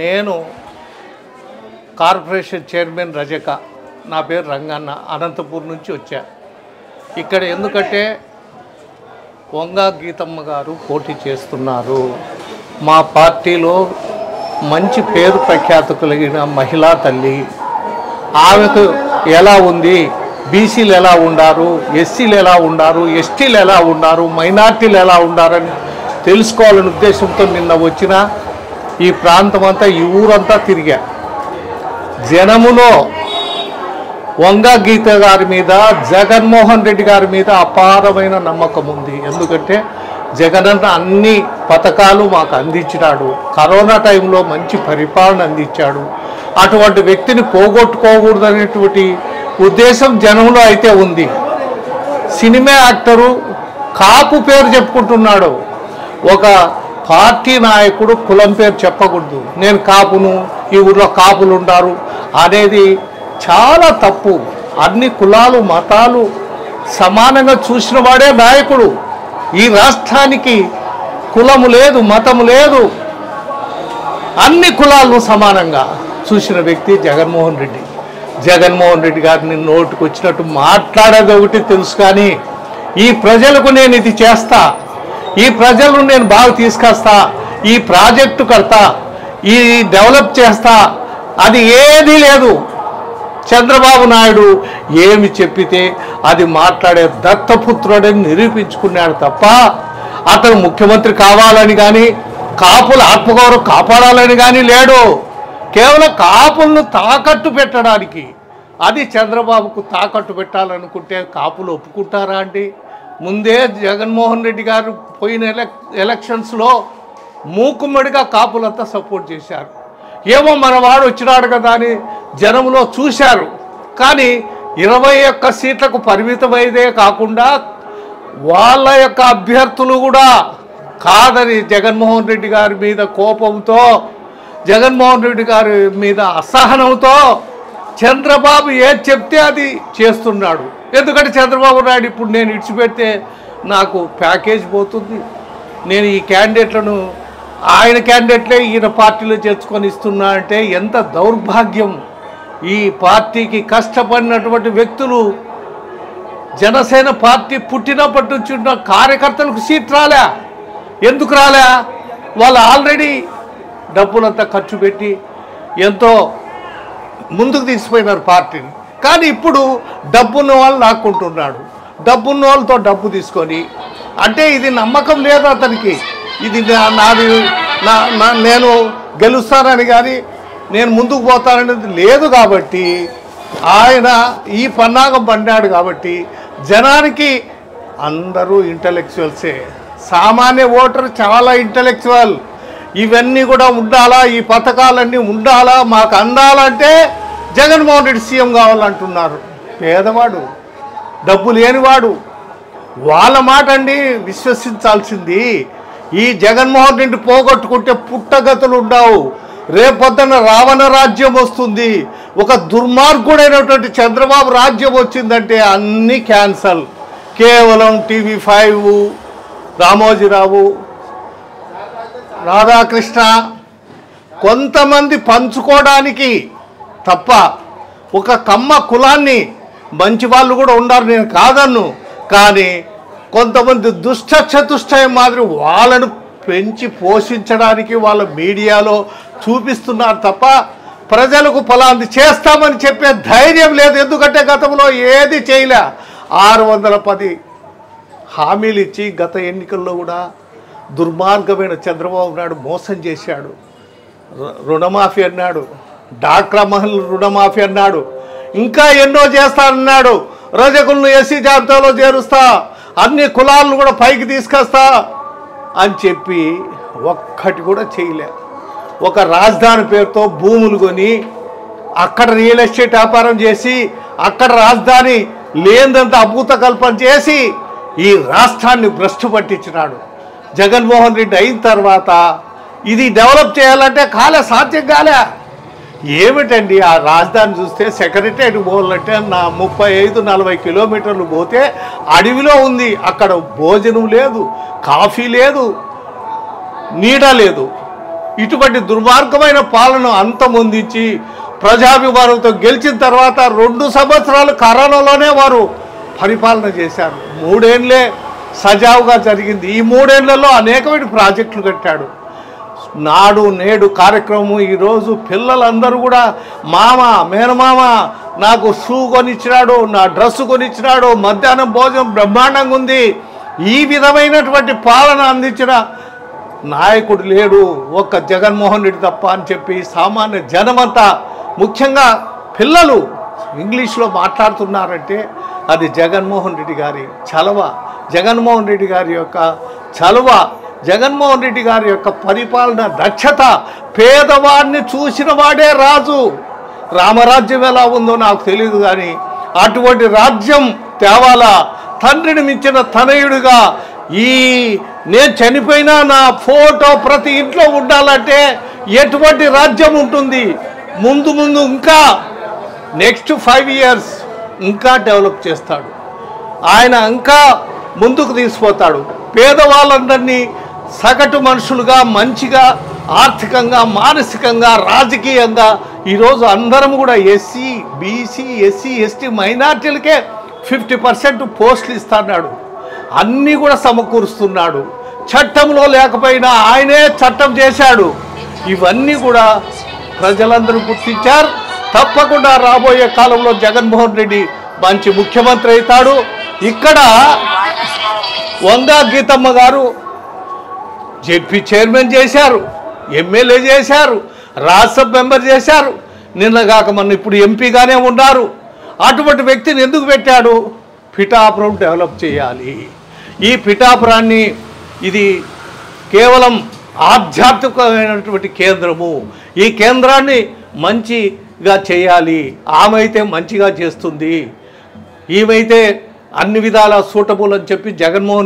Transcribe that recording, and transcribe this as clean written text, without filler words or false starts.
నేను corporation chairman రజక, నా పేరు రంగన్న, అనంతపూర్ నుంచి వచ్చా. ఇక్కడ ఎందుకంటే వంగా గీతమ్మ గారు పోటీ చేస్తున్నారు. మా పార్టీలో మంచి పేరు ప్రఖ్యాత కలిగిన మహిళా తల్లి. ఆమెకు ఎలా ఉంది, బీసీలు ఎలా ఉండారు, ఎస్సీలు ఎలా ఉండారు, ఎస్టీలు ఎలా ఉండారు, మైనార్టీలు ఎలా ఉండారని తెలుసుకోవాలనే ఉద్దేశంతో నిన్న వచ్చిన ఈ ప్రాంతం అంతా, ఈ ఊరంతా తిరిగా. జనములో వంగా గీత గారి మీద, జగన్మోహన్ రెడ్డి గారి మీద అపారమైన నమ్మకం ఉంది. ఎందుకంటే జగనన్న అన్ని పథకాలు మాకు అందించినాడు. కరోనా టైంలో మంచి పరిపాలన అందించాడు. అటువంటి వ్యక్తిని పోగొట్టుకోకూడదనేటువంటి ఉద్దేశం జనంలో అయితే ఉంది. సినిమా యాక్టరు కాపు పేరు చెప్పుకుంటున్నాడు. ఒక పార్టీ నాయకుడు కులం పేరు చెప్పకూడదు. నేను కాపును, ఈ ఊళ్ళో కాపులు ఉంటారు అనేది చాలా తప్పు. అన్ని కులాలు మతాలు సమానంగా చూసిన వాడే నాయకుడు. ఈ రాష్ట్రానికి కులము లేదు, మతము లేదు, అన్ని కులాలను సమానంగా చూసిన వ్యక్తి జగన్మోహన్ రెడ్డి. జగన్మోహన్ రెడ్డి గారిని నోటికి వచ్చినట్టు మాట్లాడేది ఒకటి తెలుసు, కానీ ఈ ప్రజలకు నేను ఇది చేస్తా, ఈ ప్రజలను నేను బాగా తీసుకొస్తా, ఈ ప్రాజెక్టు కడతా, ఈ డెవలప్ చేస్తా, అది ఏదీ లేదు. చంద్రబాబు నాయుడు ఏమి చెప్పితే అది మాట్లాడే దత్తపుత్రుడని నిరూపించుకున్నాడు తప్ప అతను ముఖ్యమంత్రి కావాలని కానీ, కాపుల ఆత్మగౌరవం కాపాడాలని కానీ లేడు. కేవలం కాపులను తాకట్టు పెట్టడానికి. అది చంద్రబాబుకు తాకట్టు పెట్టాలనుకుంటే కాపులు ఒప్పుకుంటారా అండి? ముందే జగన్మోహన్ రెడ్డి గారు పోయిన ఎలక్షన్స్లో మూకుమ్మడిగా కాపులంతా సపోర్ట్ చేశారు. ఏమో మన వాడు వచ్చినాడు కదా అని జనంలో చూశారు. కానీ 21 సీట్లకు పరిమితమైదే కాకుండా వాళ్ళ యొక్క అభ్యర్థులు కూడా కాదని జగన్మోహన్ రెడ్డి గారి మీద కోపంతో, జగన్మోహన్ రెడ్డి గారి మీద అసహనంతో చంద్రబాబు ఏది చెప్తే అది చేస్తున్నాడు. ఎందుకంటే చంద్రబాబు నాయుడు ఇప్పుడు నేను ఇడిచిపెడితే నాకు ప్యాకేజ్ పోతుంది, నేను ఈ క్యాండిడేట్లను ఆయన క్యాండిడేట్లే ఈయన పార్టీలో చేర్చుకొని ఇస్తున్నా అంటే ఎంత దౌర్భాగ్యం. ఈ పార్టీకి కష్టపడినటువంటి వ్యక్తులు, జనసేన పార్టీ పుట్టినప్పటి నుంచి ఉన్న కార్యకర్తలకు సీట్ రాలే. ఎందుకు రాలే? వాళ్ళు ఆల్రెడీ డబ్బులంతా ఖర్చు పెట్టి ఎంతో ముందుకు తీసుకుపోయినారు పార్టీని. కానీ ఇప్పుడు డబ్బున్న వాళ్ళు లాక్కుంటున్నాడు. డబ్బున్న వాళ్ళతో డబ్బు తీసుకొని, అంటే ఇది నమ్మకం లేదు అతనికి. ఇది నాది, నేను గెలుస్తానని కానీ నేను ముందుకు పోతాననేది లేదు. కాబట్టి ఆయన ఈ పన్నాగం పడినాడు. కాబట్టి జనానికి అందరూ ఇంటలెక్చువల్సే. సామాన్య ఓటర్ చాలా ఇంటలెక్చువల్. ఇవన్నీ కూడా ఉండాలా, ఈ పథకాలన్నీ ఉండాలా, మాకు అందాలంటే జగన్మోహన్ రెడ్డి సీఎం కావాలంటున్నారు. పేదవాడు, డబ్బు లేనివాడు, వాళ్ళ మాట అండి విశ్వసించాల్సింది. ఈ జగన్మోహన్ రెడ్డి పోగొట్టుకుంటే పుట్టగతులు ఉండవు. రేపొద్దున రావణ రాజ్యం వస్తుంది. ఒక దుర్మార్గుడైనటువంటి చంద్రబాబు రాజ్యం వచ్చిందంటే అన్నీ క్యాన్సల్. కేవలం TV5, రామోజీరావు, రాధాకృష్ణ కొంతమంది పంచుకోవడానికి తప్ప ఒక కమ్మ కులాన్ని, మంచి వాళ్ళు కూడా ఉన్నారు, నేను కాదన్ను, కానీ కొంతమంది దుష్ట చతుష్టయం మాదిరి వాళ్ళను పెంచి పోషించడానికి వాళ్ళ మీడియాలో చూపిస్తున్నారు తప్ప ప్రజలకు ఫలాంది చేస్తామని చెప్పే ధైర్యం లేదు. ఎందుకంటే గతంలో ఏది చేయలే. 610 హామీలు ఇచ్చి గత ఎన్నికల్లో కూడా దుర్మార్గమైన చంద్రబాబు నాయుడు మోసం చేశాడు. రుణమాఫీ అన్నాడు, డాక్రా మహిళలు రుణమాఫీ అన్నాడు, ఇంకా ఎన్నో చేస్తానన్నాడు. రజకులను ఎస్సీ జాబితాలో చేరుస్తా, అన్ని కులాలను కూడా పైకి తీసుకొస్తా అని చెప్పి ఒక్కటి కూడా చేయలే. ఒక రాజధాని పేరుతో భూములు కొని అక్కడ రియల్ ఎస్టేట్ వ్యాపారం చేసి అక్కడ రాజధాని లేదంతా అభూత కల్పన చేసి ఈ రాష్ట్రాన్ని భ్రష్టు పట్టించినాడు. జగన్మోహన్ రెడ్డి అయిన తర్వాత ఇది డెవలప్ చేయాలంటే సాధ్యం కాలే. ఏమిటండి ఆ రాజధాని చూస్తే సెక్రటరియట్ పోవాలంటే 35-40 కిలోమీటర్లు పోతే అడవిలో ఉంది. అక్కడ భోజనం లేదు, కాఫీ లేదు, నీడ లేదు. ఇటువంటి దుర్మార్గమైన పాలన అంతమొందించి ప్రజాభిమానంతో గెలిచిన తర్వాత 2 సంవత్సరాలు కరోనాలోనే వారు పరిపాలన చేశారు. 3 ఏళ్ళే సజావుగా జరిగింది. ఈ 3 ఏళ్లలో అనేకమైన ప్రాజెక్టులు కట్టాడు. నాడు నేడు కార్యక్రమం ఈరోజు పిల్లలందరూ కూడా మామ మేనమామ నాకు షూ కొనిచ్చినాడు, నా డ్రెస్సు కొనిచ్చినాడు, మధ్యాహ్నం భోజనం బ్రహ్మాండంగా ఉంది. ఈ విధమైనటువంటి పాలన అందించిన నాయకుడు లేడు, ఒక్క జగన్మోహన్ రెడ్డి తప్ప అని చెప్పి సామాన్య జనమంతా, ముఖ్యంగా పిల్లలు ఇంగ్లీష్లో మాట్లాడుతున్నారంటే అది జగన్మోహన్ రెడ్డి గారి చలవ, జగన్మోహన్ రెడ్డి గారి యొక్క చలవ, జగన్మోహన్ రెడ్డి గారి యొక్క పరిపాలన దక్షత. పేదవాడిని చూసిన వాడే రాజు. రామరాజ్యం ఎలా ఉందో నాకు తెలియదు, కానీ అటువంటి రాజ్యం తేవాలా. తండ్రిని మించిన తనయుడిగా నేను చనిపోయినా నా ఫోటో ప్రతి ఇంట్లో ఉండాలంటే ఎటువంటి రాజ్యం ఉంటుంది? ముందు ఇంకా నెక్స్ట్ 5 years ఇంకా డెవలప్ చేస్తాడు ఆయన, ఇంకా ముందుకు తీసుకుపోతాడు. పేదవాళ్ళందరినీ సగటు మనుషులుగా మంచిగా ఆర్థికంగా మానసికంగా రాజకీయంగా ఈరోజు అందరం కూడా ఎస్సీ బీసీ ఎస్సీ ఎస్టీ మైనార్టీలకే 50% పోస్టులు ఇస్తున్నాడు. అన్నీ కూడా సమకూరుస్తున్నాడు. చట్టంలో లేకపోయినా ఆయనే చట్టం చేశాడు. ఇవన్నీ కూడా ప్రజలందరూ గుర్తించారు. తప్పకుండా రాబోయే కాలంలో జగన్మోహన్ రెడ్డి మంచి ముఖ్యమంత్రి అవుతాడు. ఇక్కడ వంగా గీతమ్మ గారు జెడ్పీ చైర్మన్ చేశారు, ఎమ్మెల్యే చేశారు, రాజ్యసభ మెంబర్ చేశారు, నిన్నగాక మొన్న ఇప్పుడు ఎంపీగానే ఉన్నారు. అటువంటి వ్యక్తిని ఎందుకు పెట్టాడు? పిఠాపురం డెవలప్ చేయాలి. ఈ పిఠాపురాన్ని ఇది కేవలం ఆధ్యాత్మికమైనటువంటి కేంద్రము. ఈ కేంద్రాన్ని మంచిగా చేయాలి. ఆమె అయితే మంచిగా చేస్తుంది, ఈమెయితే అన్ని విధాలా సూటబుల్ అని చెప్పి జగన్మోహన్